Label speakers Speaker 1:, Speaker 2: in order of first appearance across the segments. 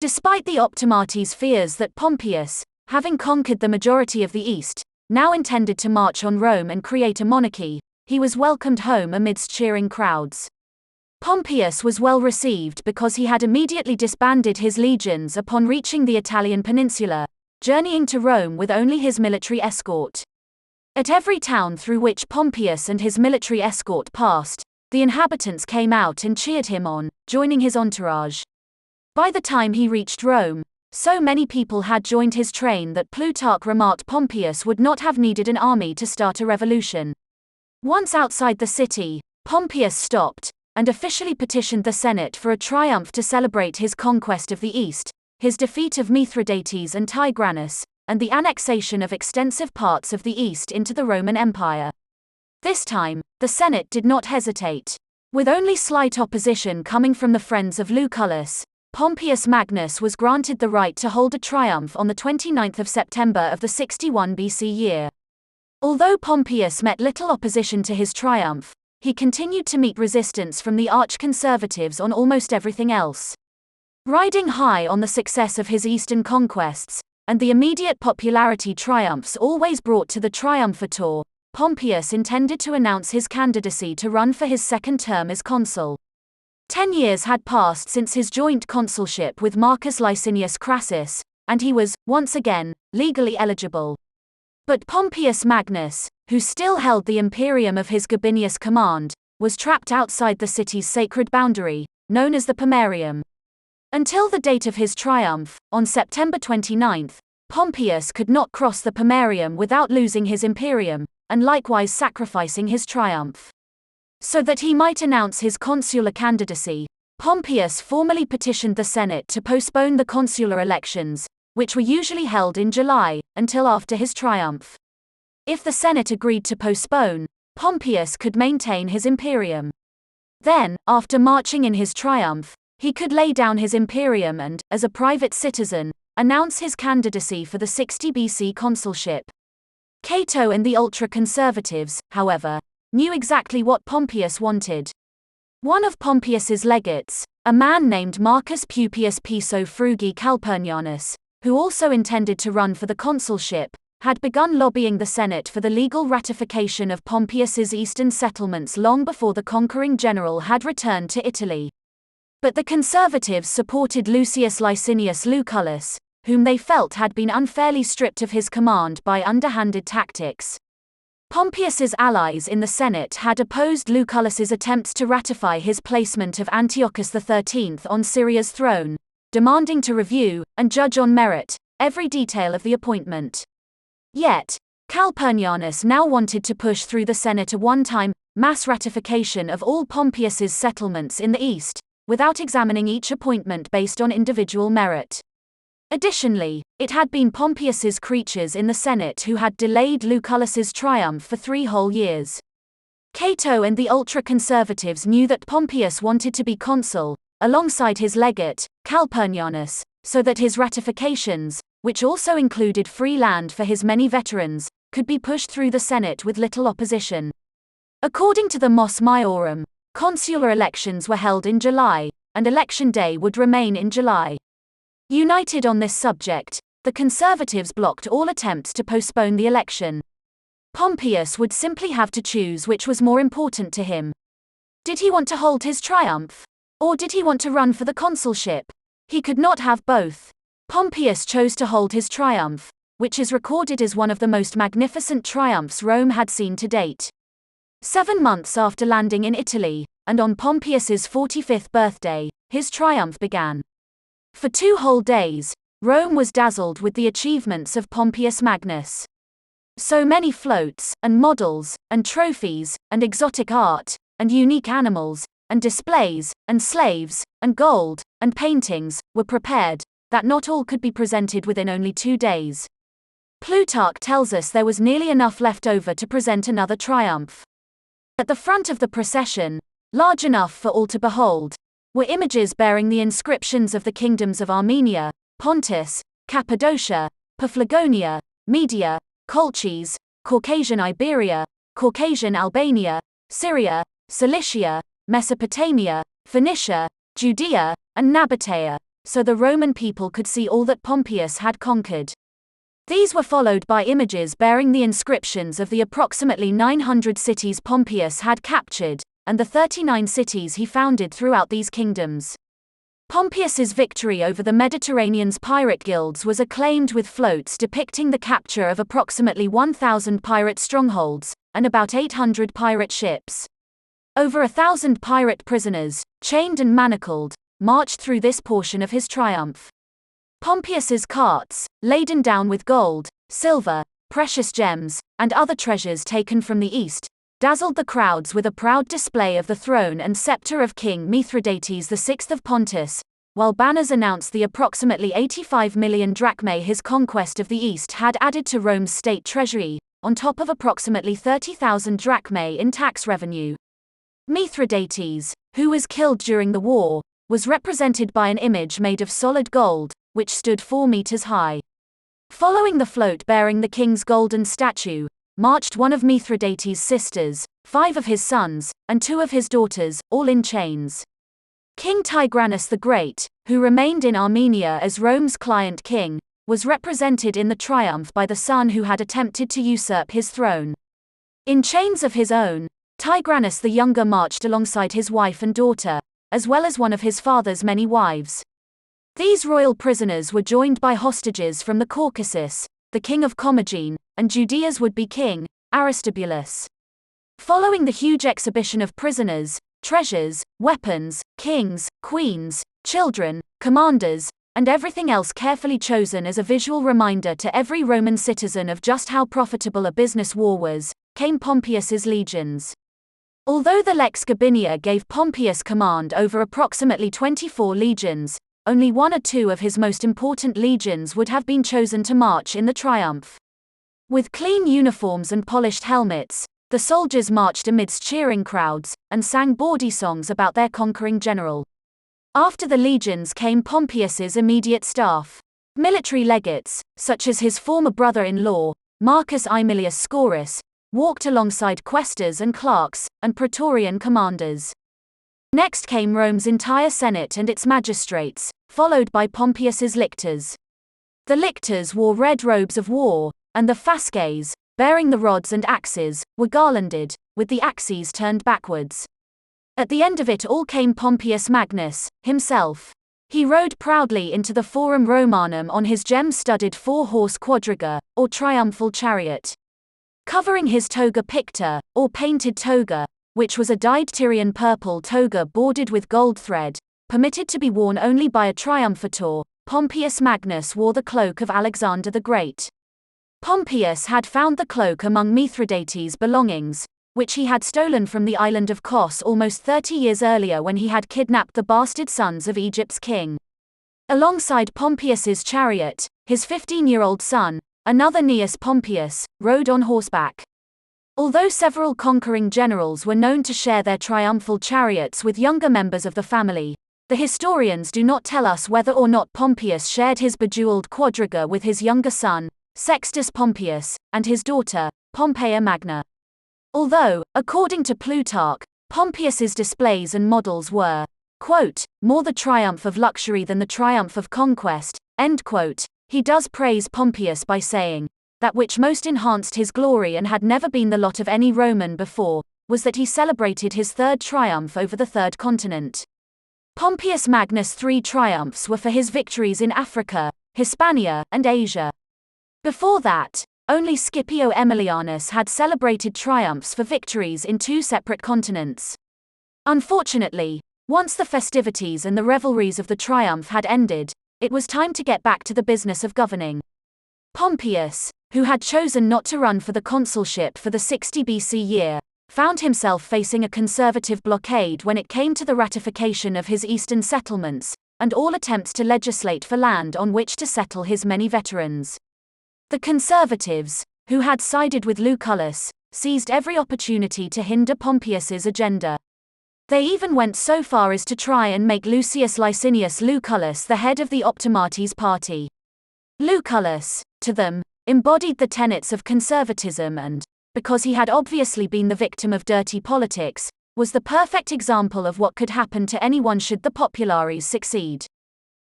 Speaker 1: Despite the Optimates' fears that Pompeius, having conquered the majority of the East, now intended to march on Rome and create a monarchy, he was welcomed home amidst cheering crowds. Pompeius was well received because he had immediately disbanded his legions upon reaching the Italian peninsula, journeying to Rome with only his military escort. At every town through which Pompeius and his military escort passed, the inhabitants came out and cheered him on, joining his entourage. By the time he reached Rome, so many people had joined his train that Plutarch remarked Pompeius would not have needed an army to start a revolution. Once outside the city, Pompeius stopped and officially petitioned the Senate for a triumph to celebrate his conquest of the East, his defeat of Mithridates and Tigranes, and the annexation of extensive parts of the East into the Roman Empire. This time, the Senate did not hesitate. With only slight opposition coming from the friends of Lucullus, Pompeius Magnus was granted the right to hold a triumph on the 29th of September of the 61 BC year. Although Pompeius met little opposition to his triumph, he continued to meet resistance from the arch-conservatives on almost everything else. Riding high on the success of his eastern conquests, and the immediate popularity triumphs always brought to the triumphator, Pompeius intended to announce his candidacy to run for his second term as consul. 10 years had passed since his joint consulship with Marcus Licinius Crassus, and he was, once again, legally eligible. But Pompeius Magnus, who still held the imperium of his Gabinius command, was trapped outside the city's sacred boundary, known as the Pomerium. Until the date of his triumph, on September 29, Pompeius could not cross the Pomerium without losing his imperium, and likewise sacrificing his triumph. So that he might announce his consular candidacy, Pompeius formally petitioned the Senate to postpone the consular elections, which were usually held in July, until after his triumph. If the Senate agreed to postpone, Pompeius could maintain his imperium. Then, after marching in his triumph, he could lay down his imperium and, as a private citizen, announce his candidacy for the 60 BC consulship. Cato and the ultra-conservatives, however, knew exactly what Pompeius wanted. One of Pompeius's legates, a man named Marcus Pupius Piso Frugi Calpurnianus, who also intended to run for the consulship, had begun lobbying the Senate for the legal ratification of Pompeius's eastern settlements long before the conquering general had returned to Italy. But the conservatives supported Lucius Licinius Lucullus, whom they felt had been unfairly stripped of his command by underhanded tactics. Pompeius's allies in the Senate had opposed Lucullus's attempts to ratify his placement of Antiochus XIII on Syria's throne, demanding to review, and judge on merit, every detail of the appointment. Yet, Calpurnianus now wanted to push through the Senate a one-time, mass ratification of all Pompeius's settlements in the East, without examining each appointment based on individual merit. Additionally, it had been Pompeius's creatures in the Senate who had delayed Lucullus's triumph for 3 whole years. Cato and the ultra-conservatives knew that Pompeius wanted to be consul, alongside his legate, Calpurnianus, so that his ratifications, which also included free land for his many veterans, could be pushed through the Senate with little opposition. According to the Mos Maiorum, consular elections were held in July, and election day would remain in July. United on this subject, the conservatives blocked all attempts to postpone the election. Pompeius would simply have to choose which was more important to him. Did he want to hold his triumph? Or did he want to run for the consulship? He could not have both. Pompeius chose to hold his triumph, which is recorded as one of the most magnificent triumphs Rome had seen to date. 7 months after landing in Italy, and on Pompeius's 45th birthday, his triumph began. For 2 whole days, Rome was dazzled with the achievements of Pompeius Magnus. So many floats, and models, and trophies, and exotic art, and unique animals, and displays, and slaves, and gold, and paintings, were prepared, that not all could be presented within only 2 days. Plutarch tells us there was nearly enough left over to present another triumph. At the front of the procession, large enough for all to behold, were images bearing the inscriptions of the kingdoms of Armenia, Pontus, Cappadocia, Paphlagonia, Media, Colchis, Caucasian Iberia, Caucasian Albania, Syria, Cilicia, Mesopotamia, Phoenicia, Judea, and Nabatea, so the Roman people could see all that Pompeius had conquered. These were followed by images bearing the inscriptions of the approximately 900 cities Pompeius had captured, and the 39 cities he founded throughout these kingdoms. Pompeius's victory over the Mediterranean's pirate guilds was acclaimed with floats depicting the capture of approximately 1,000 pirate strongholds, and about 800 pirate ships. Over 1,000 pirate prisoners, chained and manacled, marched through this portion of his triumph. Pompeius's carts, laden down with gold, silver, precious gems, and other treasures taken from the east, dazzled the crowds with a proud display of the throne and scepter of King Mithridates VI of Pontus, while banners announced the approximately 85 million drachmae his conquest of the east had added to Rome's state treasury, on top of approximately 30,000 drachmae in tax revenue. Mithridates, who was killed during the war, was represented by an image made of solid gold, which stood 4 meters high. Following the float bearing the king's golden statue, marched one of Mithridates' sisters, 5 of his sons, and 2 of his daughters, all in chains. King Tigranes the Great, who remained in Armenia as Rome's client king, was represented in the triumph by the son who had attempted to usurp his throne. In chains of his own, Tigranes the Younger marched alongside his wife and daughter, as well as one of his father's many wives. These royal prisoners were joined by hostages from the Caucasus, the king of Commagene, and Judea's would-be king, Aristobulus. Following the huge exhibition of prisoners, treasures, weapons, kings, queens, children, commanders, and everything else carefully chosen as a visual reminder to every Roman citizen of just how profitable a business war was, came Pompeius's legions. Although the Lex Gabinia gave Pompeius command over approximately 24 legions, only 1 or 2 of his most important legions would have been chosen to march in the triumph. With clean uniforms and polished helmets, the soldiers marched amidst cheering crowds, and sang bawdy songs about their conquering general. After the legions came Pompeius's immediate staff. Military legates, such as his former brother-in-law, Marcus Aemilius Scaurus, walked alongside quaestors and clerks, and praetorian commanders. Next came Rome's entire Senate and its magistrates, followed by Pompeius's lictors. The lictors wore red robes of war, and the fasces, bearing the rods and axes, were garlanded, with the axes turned backwards. At the end of it all came Pompeius Magnus, himself. He rode proudly into the Forum Romanum on his gem-studded 4-horse quadriga, or triumphal chariot. Covering his toga picta, or painted toga, which was a dyed Tyrian purple toga bordered with gold thread, permitted to be worn only by a triumphator, Pompeius Magnus wore the cloak of Alexander the Great. Pompeius had found the cloak among Mithridates' belongings, which he had stolen from the island of Kos almost 30 years earlier when he had kidnapped the bastard sons of Egypt's king. Alongside Pompeius's chariot, his 15-year-old son, another Gnaeus Pompeius, rode on horseback. Although several conquering generals were known to share their triumphal chariots with younger members of the family, the historians do not tell us whether or not Pompeius shared his bejeweled quadriga with his younger son, Sextus Pompeius, and his daughter, Pompeia Magna. Although, according to Plutarch, Pompeius's displays and models were, quote, more the triumph of luxury than the triumph of conquest, end quote, he does praise Pompeius by saying, that which most enhanced his glory and had never been the lot of any Roman before, was that he celebrated his 3rd triumph over the 3rd continent. Pompeius Magnus' 3 triumphs were for his victories in Africa, Hispania, and Asia. Before that, only Scipio Aemilianus had celebrated triumphs for victories in 2 separate continents. Unfortunately, once the festivities and the revelries of the triumph had ended, it was time to get back to the business of governing. Pompeius, who had chosen not to run for the consulship for the 60 BC year, found himself facing a conservative blockade when it came to the ratification of his eastern settlements, and all attempts to legislate for land on which to settle his many veterans. The conservatives, who had sided with Lucullus, seized every opportunity to hinder Pompeius's agenda. They even went so far as to try and make Lucius Licinius Lucullus the head of the Optimates party. Lucullus, to them, embodied the tenets of conservatism and, because he had obviously been the victim of dirty politics, was the perfect example of what could happen to anyone should the populares succeed.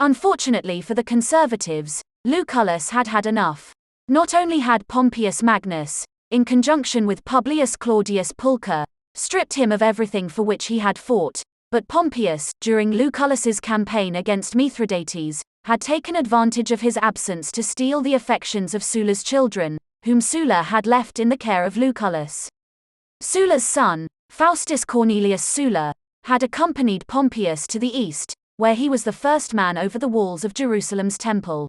Speaker 1: Unfortunately for the conservatives, Lucullus had had enough. Not only had Pompeius Magnus, in conjunction with Publius Claudius Pulcher, stripped him of everything for which he had fought, but Pompeius, during Lucullus's campaign against Mithridates, had taken advantage of his absence to steal the affections of Sulla's children, whom Sulla had left in the care of Lucullus. Sulla's son, Faustus Cornelius Sulla, had accompanied Pompeius to the east, where he was the first man over the walls of Jerusalem's temple.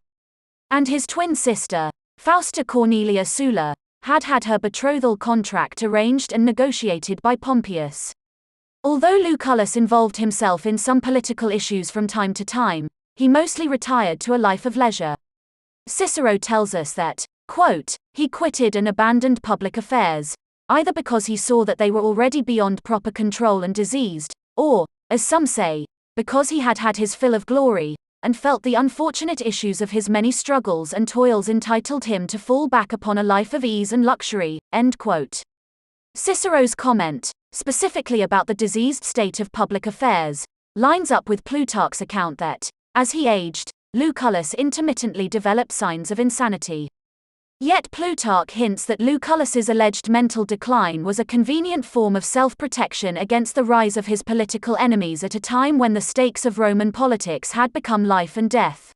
Speaker 1: And his twin sister, Fausta Cornelia Sulla, had had her betrothal contract arranged and negotiated by Pompeius. Although Lucullus involved himself in some political issues from time to time, he mostly retired to a life of leisure. Cicero tells us that, quote, he quitted and abandoned public affairs, either because he saw that they were already beyond proper control and diseased, or, as some say, because he had had his fill of glory, and felt the unfortunate issues of his many struggles and toils entitled him to fall back upon a life of ease and luxury, end quote. Cicero's comment, specifically about the diseased state of public affairs, lines up with Plutarch's account that, as he aged, Lucullus intermittently developed signs of insanity. Yet Plutarch hints that Lucullus's alleged mental decline was a convenient form of self-protection against the rise of his political enemies at a time when the stakes of Roman politics had become life and death.